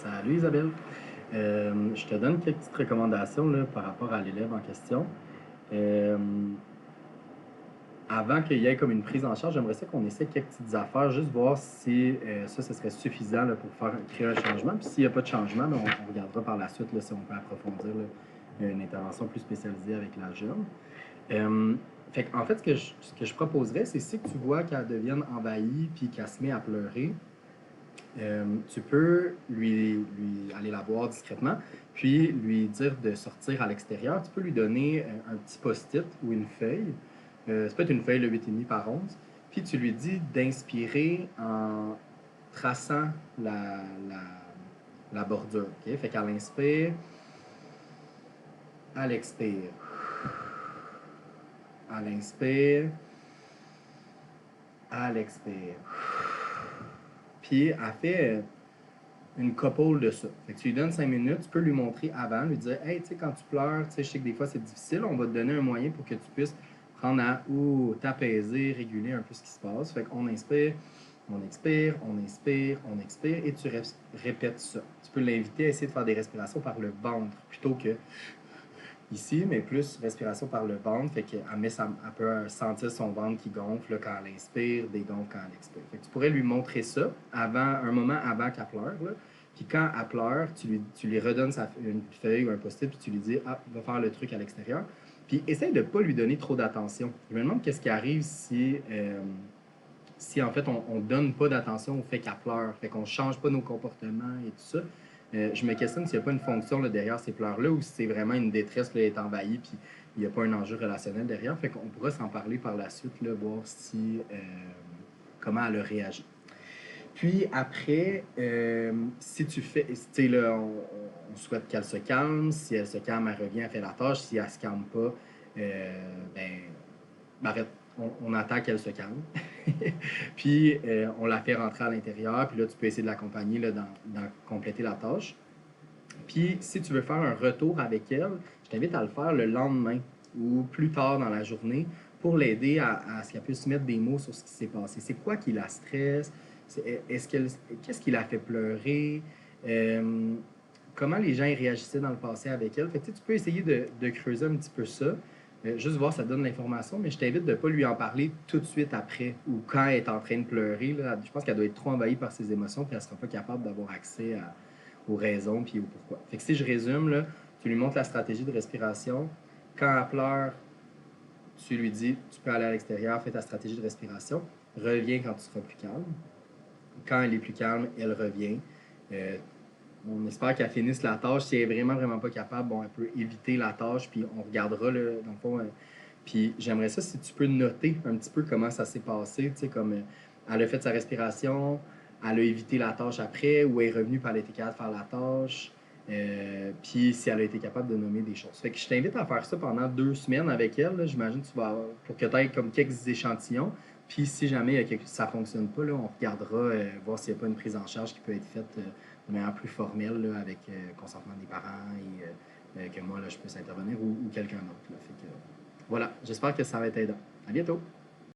Salut Isabelle. Je te donne quelques petites recommandations là, par rapport à l'élève en question. Euh, Avant qu'il y ait comme une prise en charge, j'aimerais ça qu'on essaie quelques petites affaires, juste voir si ça, ce serait suffisant là, pour créer un changement. Puis s'il n'y a pas de changement, ben, on regardera par la suite là, si on peut approfondir là, une intervention plus spécialisée avec la jeune. Euh, en fait, ce que je proposerais, c'est si tu vois qu'elle devienne envahie puis qu'elle se met à pleurer, tu peux lui aller la voir discrètement, puis lui dire de sortir à l'extérieur. Tu peux lui donner un petit post-it ou une feuille. Ça peut être une feuille de 8,5 par 11. Puis tu lui dis d'inspirer en traçant la, la bordure. OK? Fait qu'elle inspire, elle expire. Elle inspire, elle expire. Puis elle fait une couple de ça. Fait que tu lui donnes 5 minutes, tu peux lui montrer avant, lui dire hey, tu sais, quand tu pleures, tu sais, je sais que des fois c'est difficile, on va te donner un moyen pour que tu puisses prendre à t'apaiser, réguler un peu ce qui se passe. Fait qu'on inspire, on expire, on inspire, on expire, et tu répètes ça. Tu peux l'inviter à essayer de faire des respirations par le ventre plutôt que ici, mais plus respiration par le ventre. Fait qu'elle elle peut sentir son ventre qui gonfle là, quand elle inspire, dégonfle quand elle expire. Fait que tu pourrais lui montrer ça un moment avant qu'elle pleure. Là. Puis quand elle pleure, tu lui redonnes une feuille ou un post-it, puis tu lui dis ah, va faire le truc à l'extérieur. Puis essaye de ne pas lui donner trop d'attention. Je me demande qu'est-ce qui arrive si en fait on ne donne pas d'attention au fait qu'elle pleure, fait qu'on ne change pas nos comportements et tout ça. Je me questionne s'il n'y a pas une fonction là, derrière ces pleurs-là ou si c'est vraiment une détresse, là, elle est envahie, puis il n'y a pas un enjeu relationnel derrière. Fait qu'on pourra s'en parler par la suite, là, voir si comment elle a réagi. Puis après, si tu fais, tu sais, là, on souhaite qu'elle se calme. Si elle se calme, elle revient, elle fait la tâche. Si elle se calme pas, ben, arrête, on attend qu'elle se calme. Puis on la fait rentrer à l'intérieur. Puis là, tu peux essayer de l'accompagner là, dans compléter la tâche. Puis, si tu veux faire un retour avec elle, je t'invite à le faire le lendemain ou plus tard dans la journée pour l'aider à ce qu'elle puisse mettre des mots sur ce qui s'est passé. C'est quoi qui la stresse? Qu'est-ce qui la fait pleurer? Euh, Comment les gens y réagissaient dans le passé avec elle? Fait que, tu peux essayer de creuser un petit peu ça. Juste voir, ça donne l'information, mais je t'invite de ne pas lui en parler tout de suite après ou quand elle est en train de pleurer. Là. Je pense qu'elle doit être trop envahie par ses émotions puis elle ne sera pas capable d'avoir accès aux raisons puis au pourquoi. Fait que si je résume, là, tu lui montres la stratégie de respiration. Quand elle pleure, tu lui dis tu peux aller à l'extérieur, fais ta stratégie de respiration. Reviens quand tu seras plus calme. Quand elle est plus calme, elle revient. Euh, on espère qu'elle finisse la tâche. Si elle est vraiment, vraiment pas capable, bon, elle peut éviter la tâche, puis on regardera, là, dans le fond. Puis j'aimerais ça si tu peux noter un petit peu comment ça s'est passé, tu sais, comme elle a fait sa respiration, elle a évité la tâche après, ou elle est revenue, puis elle a été capable de faire la tâche. Puis si elle a été capable de nommer des choses. Fait que je t'invite à faire ça pendant 2 semaines avec elle. Là. J'imagine que tu vas pour que tu aies comme quelques échantillons. Puis si jamais ça ne fonctionne pas, là, on regardera voir s'il n'y a pas une prise en charge qui peut être faite de manière plus formelle là, avec consentement des parents et que moi là, je puisse intervenir ou quelqu'un d'autre. Là. Fait que, voilà, j'espère que ça va être aidant. À bientôt!